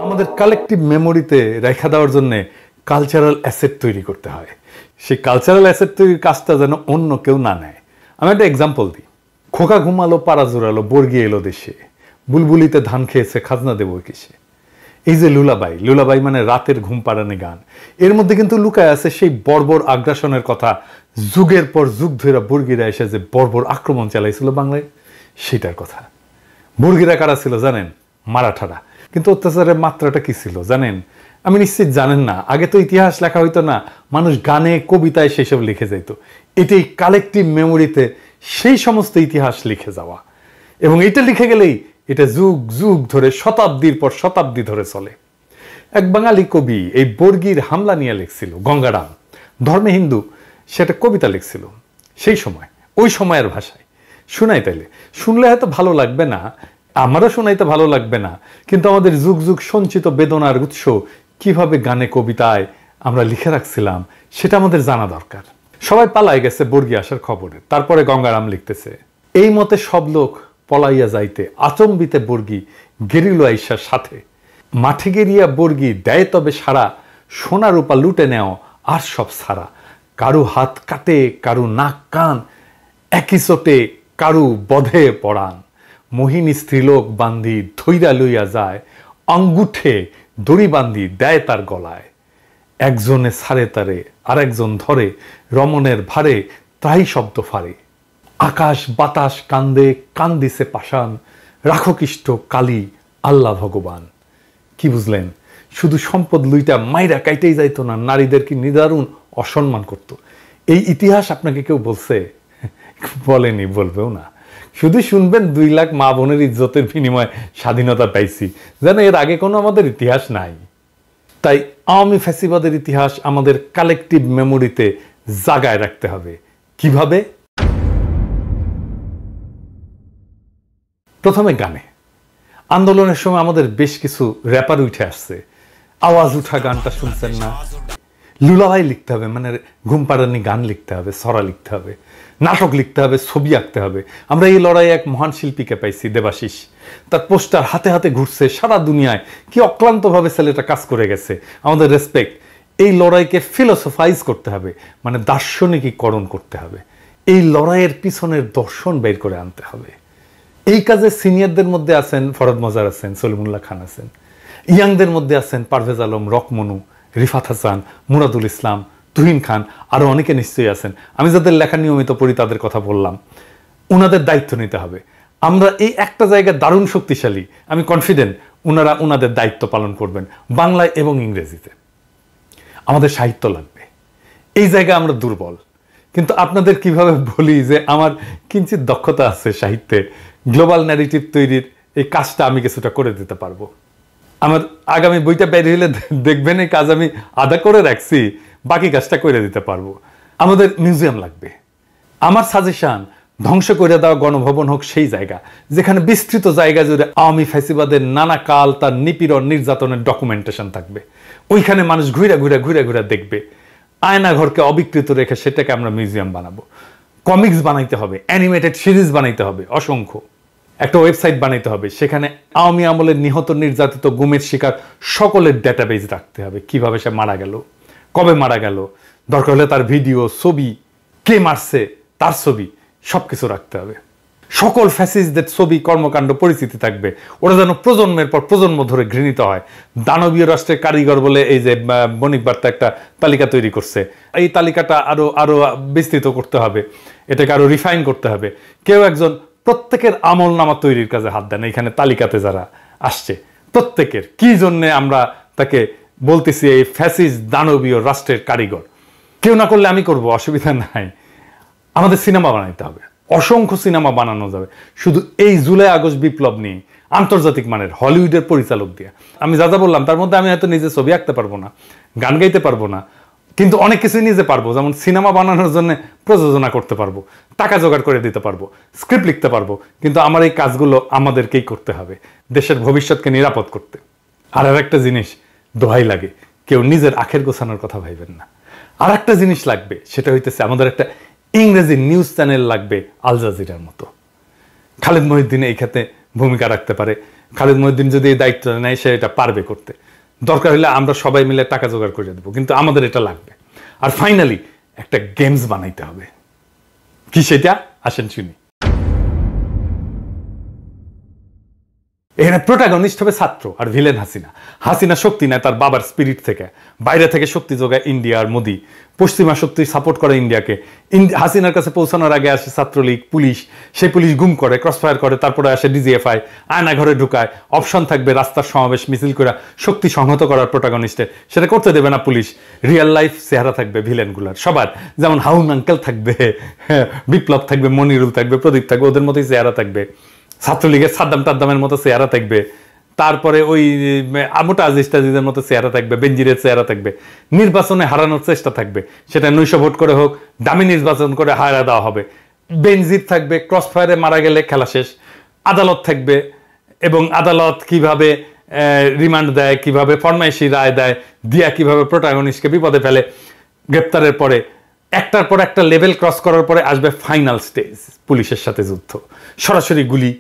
আমাদের কালেকটিভ মেমোরিতে রেখা দেওয়ার জন্য কালচারাল অ্যাসেট তৈরি করতে হয়। সেই কালচারাল অ্যাসেট তৈরির কাজটা যেন অন্য কেউ না নেয়। আমি একটা এক্সাম্পল দিই। খোকা ঘুমালো, পাড়া জোড়ালো, বর্গি এলো দেশে, বুলবুলিতে ধান খেয়েছে, খাজনা দেবো কিসে। এই যে লুলাবাই, লুলাবাই মানে রাতের ঘুম পাড়ানি গান, এর মধ্যে কিন্তু লুকায় আছে সেই বর্বর আগ্রাসনের কথা। যুগের পর যুগ ধরে বর্গিরা এসে যে বর্বর আক্রমণ চালাইছিল বাংলায়, সেটার কথা। বর্গিরা কারা ছিল জানেন? মারাঠারা। কিন্তু অত্যাচারের মাত্রাটা কি ছিল জানেন? আমি নিশ্চিত জানেন না। আগে তো ইতিহাস লেখা হইতো না, মানুষ গানে কবিতায় সেসব লিখে যাইত। এটাই কালেকটিভ মেমোরিতে সেই সমস্ত ইতিহাস লিখে যাওয়া, এবং এটা লিখে গেলেই এটা যুগ যুগ ধরে শতাব্দীর পর শতাব্দী ধরে চলে। এক বাঙালি কবি এই বর্গির হামলা নিয়ে লিখছিল, গঙ্গারাম, ধর্মে হিন্দু, সেটা কবিতা লিখছিল সেই সময়, ওই সময়ের ভাষায়। শোনাই তাইলে, শুনলে হয়তো ভালো লাগবে না, আমারও শোনাইতে ভালো লাগবে না, কিন্তু আমাদের যুগ যুগ সঞ্চিত বেদনার উৎস কিভাবে গানে কবিতায় আমরা লিখে রাখছিলাম সেটা আমাদের জানা দরকার। সবাই পালাই গেছে বর্গি আসার খবরে, তারপরে গঙ্গারাম লিখতেছে, এই মতে সব লোক পলাইয়া যাইতে আচম্বিতে বর্গি গেরিল আইসার সাথে, মাঠে গেরিয়া বর্গি দেয় তবে সারা, সোনা রূপা লুটে নেও আর সব সারা, কারু হাত কাটে, কারু নাক কান, একই চোটে কারু বধে পড়ান, মোহিনী স্ত্রীলোক বান্ধি ধৈরা লইয়া যায়, আঙ্গুঠে দড়ি বান্ধি দেয় তার গলায়, একজনে ছাড়ে তারে আর একজন ধরে, রমণের ভারে ত্রাহি শব্দ ফারে, আকাশ বাতাস কান্দে কান্দিছে পাষাণ, রাখো কৃষ্ট কালী আল্লাহ ভগবান। কি বুঝলেন? শুধু সম্পদ লুইটা মাইরা কাইতেই যাইতো না, নারীদেরকে নিদারুণ অসম্মান করত। এই ইতিহাস আপনাকে কেউ বলছে? বলেনি, বলবেও না। শুধু শুনবেন 2 লাখ মা বোনের ইজ্জতের বিনিময়ে স্বাধীনতা পাইছি, যেন এর আগে কোনো আমাদের ইতিহাস নাই। তাই আওয়ামী ফ্যাসিবাদের ইতিহাস আমাদের কালেকটিভ মেমোরিতে জাগায় রাখতে হবে। কিভাবে? প্রথমে গানে। আন্দোলনের সময় আমাদের বেশ কিছু র্যাপার উঠে আসছে, আওয়াজ উঠা গানটা শুনছেন না? লুলাবাই লিখতে হবে, মানে ঘুম পাড়ানি গান লিখতে হবে, ছড়া লিখতে হবে, নাটক লিখতে হবে, ছবি আঁকতে হবে। আমরা এই লড়াইয়ে এক মহান শিল্পীকে পাইছি, দেবাশিস। তার পোস্টার হাতে হাতে ঘুরছে সারা দুনিয়ায়, কি অক্লান্তভাবে ছেলেটা কাজ করে গেছে। আমাদের রেসপেক্ট। এই লড়াইকে ফিলোসফাইজ করতে হবে, মানে দার্শনিকীকরণ করতে হবে। এই লড়াইয়ের পিছনের দর্শন বের করে আনতে হবে। এই কাজে সিনিয়রদের মধ্যে আছেন ফরহাদ মজার, আছেন সলিমুল্লাহ খান, আছেন ইয়াংদের মধ্যে আছেন পারভেজ আলম, রকমনু, রিফাত হাসান, মুরাদুল ইসলাম, তুহিন খান, আরো অনেকে নিশ্চয়ই আছেন। আমি যাদের লেখা নিয়মিত পড়ি তাদের কথা বললাম। ওনাদের দায়িত্ব নিতে হবে। আমরা এই একটা জায়গায় দারুণ শক্তিশালী, আমি কনফিডেন্ট ওনারা ওনাদের দায়িত্ব পালন করবেন, বাংলায় এবং ইংরেজিতে। আমাদের সাহিত্য লাগবে, এই জায়গায় আমরা দুর্বল। কিন্তু আপনাদের কিভাবে বলি যে আমার কিঞ্চিত দক্ষতা আছে সাহিত্যে, গ্লোবাল ন্যারেটিভ তৈরির এই কাজটা আমি কিছুটা করে দিতে পারবো। আমার আগামী বইটা বের হইলে দেখবেন এই কাজ আমি আধা করে রাখছি, বাকি কাজটা করে দিতে পারবো। আমাদের মিউজিয়াম লাগবে। আমার সাজেশন, ধ্বংস করে দেওয়া গণভবন হোক সেই জায়গা যেখানে বিস্তৃত জায়গা জুড়ে আওয়ামী ফ্যাসিবাদের নানা কাল তার নিপীড়ন নির্যাতনের ডকুমেন্টেশন থাকবে। ওইখানে মানুষ ঘুরে ঘুরে ঘুরে ঘুরে দেখবে। আয়না ঘরকে অবিকৃত রেখে সেটাকে আমরা মিউজিয়াম বানাবো। কমিক্স বানাইতে হবে, অ্যানিমেটেড সিরিজ বানাইতে হবে অসংখ্য, একটা ওয়েবসাইট বানাইতে হবে, সেখানে আওয়ামী আমলের নিহত নির্যাতিত গুমের শিকার সকলের ডেটাবেজ রাখতে হবে। কিভাবে সে মারা গেল, কবে মারা গেল, দরকার হলে তার ভিডিও, ছবি, কে মারছে তার ছবি, সবকিছু রাখতে হবে। সকল ফ্যাসিস্টদের ছবি, কর্মকাণ্ড, পরিচিতি থাকবে। ওরা যেন প্রজন্মের পর প্রজন্ম ধরে ঘৃণিত হয়। দানবীয় রাষ্ট্রের কারিগর বলে এই যে বণিক বার্তা একটা তালিকা তৈরি করছে, এই তালিকাটা আরো আরো বিস্তৃত করতে হবে, এটাকে আরো রিফাইন করতে হবে। কেউ একজন প্রত্যেকের আমল নামা তৈরির কাজে হাত দেন। এখানে তালিকাতে যারা আসছে প্রত্যেকের কি জন্যে আমরা তাকে বলতেছি এই ফ্যাসিস্ট দানবীয় রাষ্ট্রের কারিগর। কেউ না করলে আমি করব, অসুবিধা নাই। আমাদের সিনেমা বানাইতে হবে, অসংখ্য সিনেমা বানানো যাবে শুধু এই জুলাই আগস্ট বিপ্লব নিয়ে, আন্তর্জাতিক মানের হলিউডের পরিচালক দিয়ে। আমি যা যা বললাম তার মধ্যে আমি হয়তো নিজে ছবি আঁকতে পারবো না, গান গাইতে পারবো না, কিন্তু অনেক কিছুই নিজে পারবো। যেমন সিনেমা বানানোর জন্য প্রযোজনা করতে পারবো, টাকা জোগাড় করে দিতে পারবো, স্ক্রিপ্ট লিখতে পারবো। কিন্তু আমার এই কাজগুলো আমাদেরকেই করতে হবে দেশের ভবিষ্যৎকে নিরাপদ করতে। আর একটা জিনিস দোহাই লাগে, কেউ নিজের আখের গোছানোর কথা ভাইবেন না। আর একটা জিনিস লাগবে, সেটা হইতেছে আমাদের একটা ইংরেজি নিউজ চ্যানেল লাগবে, আল জাজিরার মতো। খালেদ মহিউদ্দিন এই ক্ষেত্রে ভূমিকা রাখতে পারে, খালিদ মহিউদ্দিন যদি এই দায়িত্ব নেয় সে এটা পারবে করতে। দরকার হলে আমরা সবাই মিলে টাকা জোগাড় করে দেবো, কিন্তু আমাদের এটা লাগবে। আর ফাইনালি একটা গেমস বানাইতে হবে। কি সেটা? আসেন শুনি। এখানে প্রোটাগনিস্ট হবে ছাত্র আর ভিলেন হাসিনা। হাসিনা শক্তি নেয় তার বাবার স্পিরিট থেকে, বাইরে থেকে শক্তি যোগায় ইন্ডিয়া আর মোদি। পশ্চিমা শক্তি সাপোর্ট করে ইন্ডিয়াকে। হাসিনার কাছে পৌঁছানোর আগে আসে ছাত্রলীগ, পুলিশ, সেই পুলিশ গুম করে, ক্রসফায়ার করে, তারপরে আসে ডিজিএফআই, আয়না ঘরে ঢুকায়। অপশন থাকবে রাস্তার সমাবেশ মিছিল করে শক্তি সংহত করার প্রোটাগনিস্টের, সেটা করতে দেবে না পুলিশ। রিয়েল লাইফ চেহারা থাকবে ভিলেনগুলার সবার, যেমন হাউন আঙ্কেল থাকবে, বিপ্লব থাকবে, মনিরুল থাকবে, প্রদীপ থাকবে, ওদের মতোই চেহারা থাকবে। ছাত্রলীগের সাদ্দাম টাদ্দামের মতো চেহারা থাকবে। তারপরে ওই মোটা আজিজ টাজিজের মতো চেহারা থাকবে, বেনজিরের চেহারা থাকবে। নির্বাচনে হারানোর চেষ্টা থাকবে, সেটা 900 ভোট করে হোক, দামি নির্বাচন করে হারা দেওয়া হবে। বেনজির থাকবে, ক্রসফায়ারে মারা গেলে খেলা শেষ। আদালত থাকবে, এবং আদালত কিভাবে রিমান্ড দেয়, কিভাবে ফরমাইশি রায় দেয়, দিয়া কিভাবে প্রোটাগনিস্টকে বিপদে ফেলে। গ্রেপ্তারের পরে একটার পর একটা লেভেল ক্রস করার পরে আসবে ফাইনাল স্টেজ, পুলিশের সাথে যুদ্ধ। সরাসরি গুলি,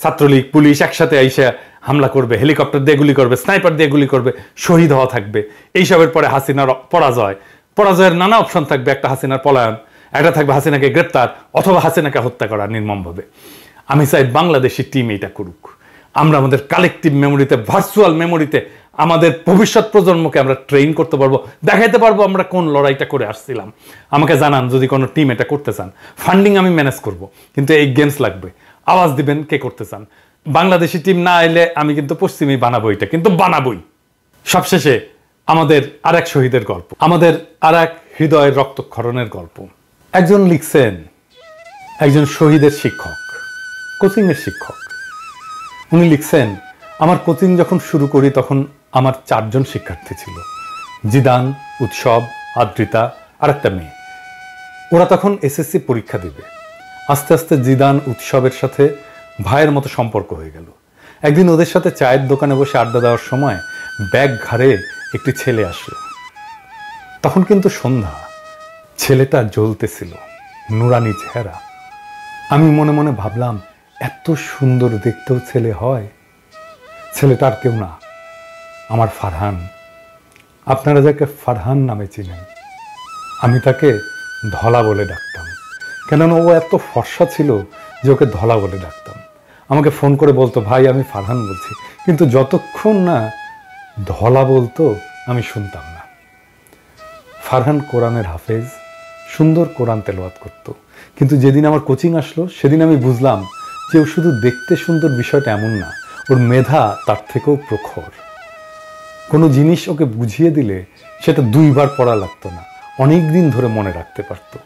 ছাত্রলীগ পুলিশ একসাথে আইসা হামলা করবে, হেলিকপ্টার দিয়ে গুলি করবে, স্নাইপার দিয়ে গুলি করবে, শহীদ হওয়া থাকবে। এইসবের পরে হাসিনার পরাজয়। পরাজয়ের নানা অপশন থাকবে। একটা হাসিনার পলায়ন, একটা থাকবে হাসিনাকে গ্রেপ্তার, অথবা হাসিনাকে হত্যা করা নির্মমভাবে। আমি চাই বাংলাদেশি টিম এটা করুক। আমরা আমাদের কালেকটিভ মেমোরিতে, ভার্চুয়াল মেমোরিতে আমাদের ভবিষ্যৎ প্রজন্মকে আমরা ট্রেন করতে পারবো, দেখাইতে পারবো আমরা কোন লড়াইটা করে আসছিলাম। আমাকে জানান যদি কোনো টিম এটা করতে চান। ফান্ডিং আমি ম্যানেজ করব, কিন্তু এই গেমস লাগবে। আওয়াজ দিবেন কে করতে চান। বাংলাদেশি টিম না এলে আমি কিন্তু পশ্চিমী বানাবো, এটা কিন্তু বানাবই। সবশেষে আমাদের আরেক শহীদের গল্প, আমাদের আরেক হৃদয়ের রক্তক্ষরণের গল্প। একজন লিখছেন, একজন শহীদের শিক্ষক, কোচিংয়ের শিক্ষক। উনি লিখছেন, আমার কোচিং যখন শুরু করি তখন আমার 4 জন শিক্ষার্থী ছিল, জিদান, উৎসব, আদ্রিতা আর একটা মেয়ে। ওরা তখন এসএসসি পরীক্ষা দিবে। আস্তে আস্তে জিদান উৎসবের সাথে ভাইয়ের মতো সম্পর্ক হয়ে গেল। একদিন ওদের সাথে চায়ের দোকানে বসে আড্ডা দেওয়ার সময় ব্যাগ ঘাড়ে একটি ছেলে আসলো। তখন কিন্তু সন্ধ্যা, ছেলেটা জ্বলতেছিল, নুরানি চেহারা। আমি মনে মনে ভাবলাম, এত সুন্দর দেখতেও ছেলে হয়। ছেলেটা আর কেউ না, আমার ফারহান। আপনারা যাকে ফারহান নামে চিনেন, আমি তাকে ধলা বলে ডাকতাম। কেননা ও এত ফর্সা ছিল যে ওকে ধলা বলে ডাকতাম। আমাকে ফোন করে বলতো, ভাই আমি ফারহান বলছি, কিন্তু যতক্ষণ না ধলা বলতো আমি শুনতাম না। ফারহান কোরআনের হাফেজ, সুন্দর কোরআন তেলাওয়াত করত। কিন্তু যেদিন আমার কোচিং আসলো সেদিন আমি বুঝলাম যে ও শুধু দেখতে সুন্দর বিষয়টা এমন না, ওর মেধা তার থেকেও প্রখর। কোনো জিনিস ওকে বুঝিয়ে দিলে সেটা 2 বার পড়া লাগতো না, অনেক দিন ধরে মনে রাখতে পারতো।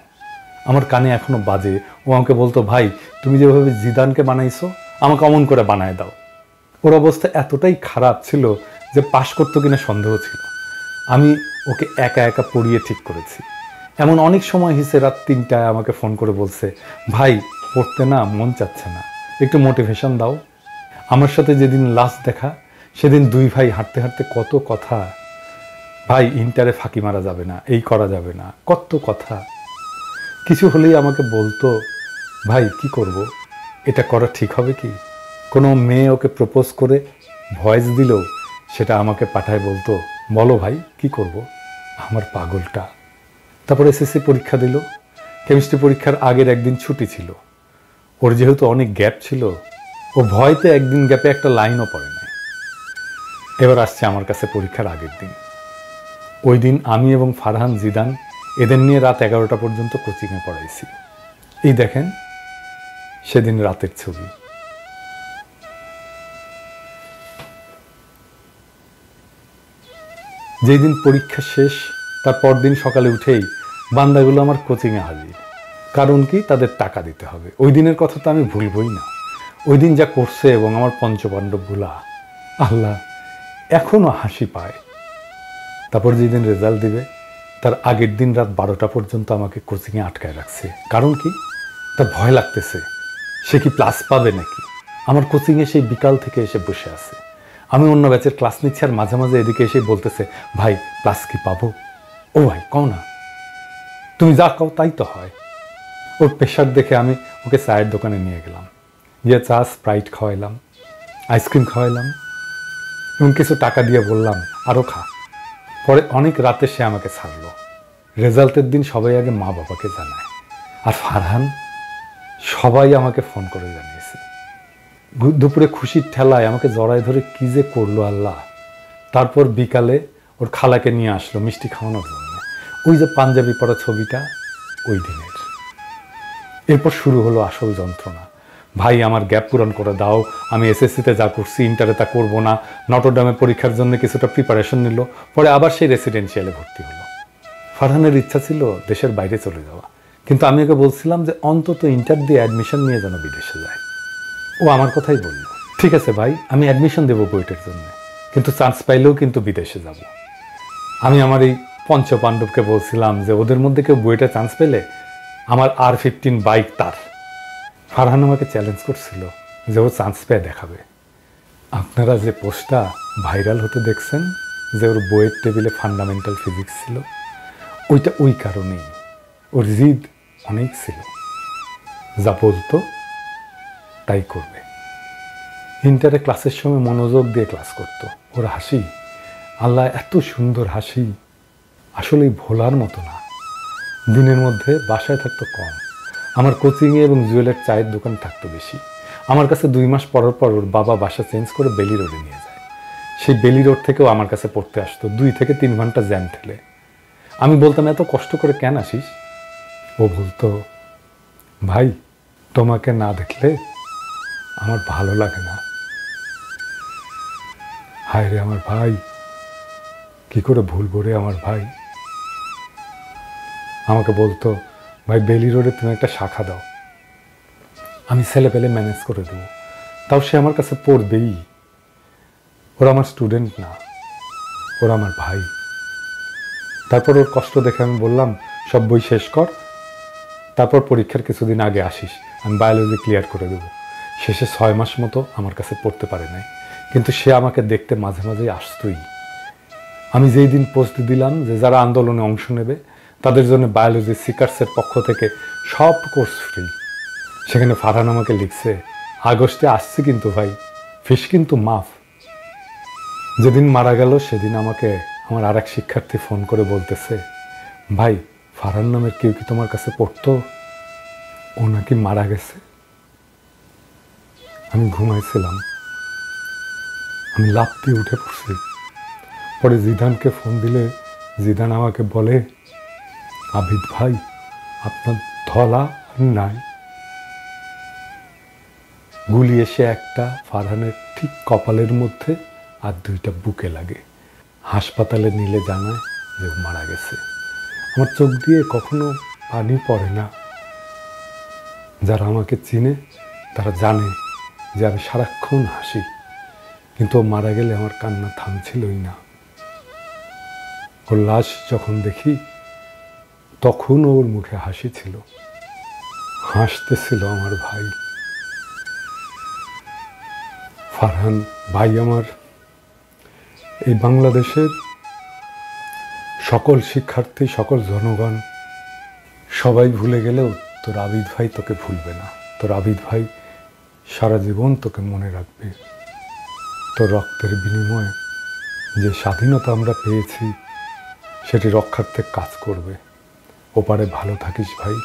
আমার কানে এখনো বাজে। ও আমাকে বলতো, ভাই তুমি যেভাবে জিদানকে বানাইছো আমাকে অমন করে বানায় দাও। ওর অবস্থা এতটাই খারাপ ছিল যে পাশ করতো কিনা সন্দেহ ছিল। আমি ওকে একা একা পড়িয়ে ঠিক করেছি। এমন অনেক সময় হয়েছে রাত 3টায় আমাকে ফোন করে বলছে, ভাই পড়তে না মন চাচ্ছে না, একটু মোটিভেশন দাও। আমার সাথে যেদিন লাস্ট দেখা সেদিন 2 ভাই হাঁটতে হাঁটতে কত কথা, ভাই ইন্টারে ফাঁকি মারা যাবে না, এই করা যাবে না, কত কথা। কিছু হলেই আমাকে বলতো, ভাই কি করব, এটা করা ঠিক হবে কি? কোনো মেয়ে ওকে প্রপোজ করে ভয়েস দিলেও সেটা আমাকে পাঠায় বলতো, বলো ভাই কি করব। আমার পাগলটা। তারপর এসএসসি পরীক্ষা দিল। কেমিস্ট্রি পরীক্ষার আগের একদিন ছুটি ছিল। ওর যেহেতু অনেক গ্যাপ ছিল, ও ভয়তে একদিন গ্যাপে একটা লাইনও পড়ে নাই। এবার আসছে আমার কাছে পরীক্ষার আগের দিন। ওই দিন আমি এবং ফারহান, জিদান এদের নিয়ে রাত 11টা পর্যন্ত কোচিংয়ে পড়াইছি। এই দেখেন সেদিন রাতের ছবি। যেই দিন পরীক্ষা শেষ তার পরদিন সকালে উঠেই বান্দাগুলো আমার কোচিংয়ে হাজির। কারণ কি, তাদের টাকা দিতে হবে। ওই দিনের কথা তো আমি ভুলবই না। ওই দিন যা করছে এবং আমার পঞ্চপাণ্ডবগুলা, আল্লাহ এখনো হাসি পায়। তারপর যেদিন রেজাল্ট দিবে তার আগের দিন রাত 12টা পর্যন্ত আমাকে কোচিংয়ে আটকায় রাখছে। কারণ কি, তার ভয় লাগতেছে সে কি প্লাস পাবে নাকি। আমার কোচিংয়ে সেই বিকাল থেকে এসে বসে আছে। আমি অন্য ব্যাচের ক্লাস নিচ্ছি আর মাঝে মাঝে এদিকে এসে বলতেছে, ভাই প্লাস কি পাবো? ও ভাই কও না, তুমি যা কও তাই তো হয়। ওর প্রেশার দেখে আমি ওকে চায়ের দোকানে নিয়ে গেলাম, গিয়ে চা স্প্রাইট খাওয়াইলাম। আইসক্রিম খাওয়াইলাম এবং কিছু টাকা দিয়ে বললাম আরও খা। পরে অনেক রাতে সে আমাকে ছাড়লো। রেজাল্টের দিন সবাই আগে মা বাবাকে জানায়, আর ফারহান সবাই আমাকে ফোন করে জানিয়েছে। দুপুরে খুশির ঠেলায় আমাকে জড়ায় ধরে কি যে করলো আল্লাহ। তারপর বিকালে ওর খালাকে নিয়ে আসলো মিষ্টি খাওয়ানোর জন্য। ওই যে পাঞ্জাবি পরা ছবিটা ওই দিনের। এরপর শুরু হলো আসল যন্ত্রণা। ভাই আমার গ্যাপ পূরণ করে দাও, আমি এসএসসিতে যা করছি ইন্টারে তা করবো না। নটরডেমে পরীক্ষার জন্য কিছুটা প্রিপারেশন নিল, পরে আবার সেই রেসিডেন্সিয়ালে ভর্তি হলো। ফারহানের ইচ্ছা ছিল দেশের বাইরে চলে যাওয়া, কিন্তু আমি ওকে বলছিলাম যে অন্তত ইন্টার দিয়ে অ্যাডমিশন নিয়ে যেন বিদেশে যায়। ও আমার কথাই বলল, ঠিক আছে ভাই, আমি অ্যাডমিশন দেবো বুয়েটের জন্য, কিন্তু চান্স পাইলেও কিন্তু বিদেশে যাব। আমি আমার এই পঞ্চপাণ্ডবকে বলছিলাম যে ওদের মধ্যে কেউ বুয়েটে চান্স পেলে আমার R15 বাইক তার। ফারহান আমাকে চ্যালেঞ্জ করছিল যে ও চান্স পেয়ে দেখাবে। আপনারা যে পোস্টটা ভাইরাল হতে দেখছেন যে ওর বইয়ের টেবিলে ফান্ডামেন্টাল ফিজিক্স ছিল, ওইটা ওই কারণেই। ওর জিদ অনেক ছিল, যা বলতো তাই করবে। ইন্টারে ক্লাসের সময় মনোযোগ দিয়ে ক্লাস করত। ওর হাসি, আল্লাহ এত সুন্দর হাসি, আসলেই ভোলার মতো না। দিনের মধ্যে বাসায় থাকতো কম, আমার কোচিংয়ে এবং জুয়েলের চায়ের দোকান থাকতো বেশি। আমার কাছে 2 মাস পর পর ওর বাবা বাসা চেঞ্জ করে বেলি রোডে নিয়ে যায়। সেই বেলি রোড থেকেও আমার কাছে পড়তে আসতো 2 থেকে 3 ঘন্টা জ্যাম ঠেলে। আমি বলতাম এত কষ্ট করে কেন আসিস? ও বলতো, ভাই তোমাকে না দেখলে আমার ভালো লাগে না। হায় রে আমার ভাই, কি করে ভুলবো রে আমার ভাই। আমাকে বলতো, ভাই বেলি রোডে তুমি একটা শাখা দাও, আমি ছেলে পেলে ম্যানেজ করে দেবো। তাও সে আমার কাছে পড়বেই। ওরা আমার স্টুডেন্ট না, ওরা আমার ভাই। তারপর ওর কষ্ট দেখে আমি বললাম, সব বই শেষ কর, তারপর পরীক্ষার কিছুদিন আগে আসিস, আমি বায়োলজি ক্লিয়ার করে দেবো। শেষে 6 মাস মতো আমার কাছে পড়তে পারে নাই, কিন্তু সে আমাকে দেখতে মাঝে মাঝে আসতোই। আমি যেই দিন পোস্ট দিলাম যে যারা আন্দোলনে অংশ নেবে তাদের জন্য বায়োলজি সিকার্সের পক্ষ থেকে সব কোর্স ফ্রি, সেখানে ফারহান আমাকে লিখছে, আগস্টে আসছে কিন্তু ভাই, ফিস কিন্তু মাফ। যেদিন মারা গেল সেদিন আমাকে আমার আরেক শিক্ষার্থী ফোন করে বলতেছে, ভাই ফারহান নামের কেউ কি তোমার কাছে পড়তো? ও নাকি মারা গেছে। আমি ঘুমাইছিলাম, আমি লাফ দিয়ে উঠে পড়ছি। পরে জিদানকে ফোন দিলে জিদান আমাকে বলে, আবিদ ভাই আপনার ধলা নাই। গুলি এসে একটা ফারহানের ঠিক কপালের মধ্যে আর 2টা বুকে লাগে। হাসপাতালে নিলে জানায় যে ও মারা গেছে। আমার চোখ দিয়ে কখনো পানি পড়ে না। যারা আমাকে চিনে তারা জানে যে আমি সারাক্ষণ হাসি, কিন্তু ও মারা গেলে আমার কান্না থামছিলই না। ওর লাশ যখন দেখি তখন ওর মুখে হাসি ছিল, হাসতেছিল আমার ভাই। ফারহান ভাই আমার, এই বাংলাদেশের সকল শিক্ষার্থী, সকল জনগণ সবাই ভুলে গেলেও তোর আবিদ ভাই তোকে ভুলবে না। তোর আবিদ ভাই সারা জীবন তোকে মনে রাখবে। তোর রক্তের বিনিময়ে যে স্বাধীনতা আমরা পেয়েছি সেটি রক্ষার্থে কাজ করবে। ওপারে ভালো থাকিস ভাই,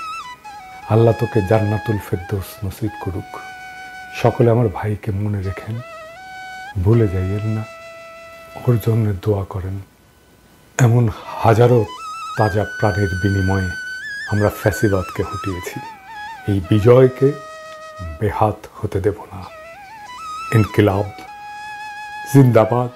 আল্লাহ তোকে জান্নাতুল ফেরদৌস নসিব করুক। সকলে আমার ভাইকে মনে রেখেন, ভুলে যাইয়েন না, ওর জন্য দোয়া করেন। এমন হাজারো তাজা প্রাণের বিনিময়ে আমরা ফ্যাসিবাদকে হটিয়েছি। এই বিজয়কে বেহাত হতে দেব না। ইনকিলাব জিন্দাবাদ।